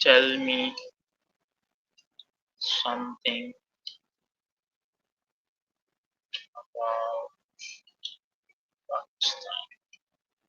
Tell me something about Pakistan.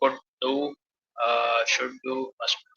could do should do must do.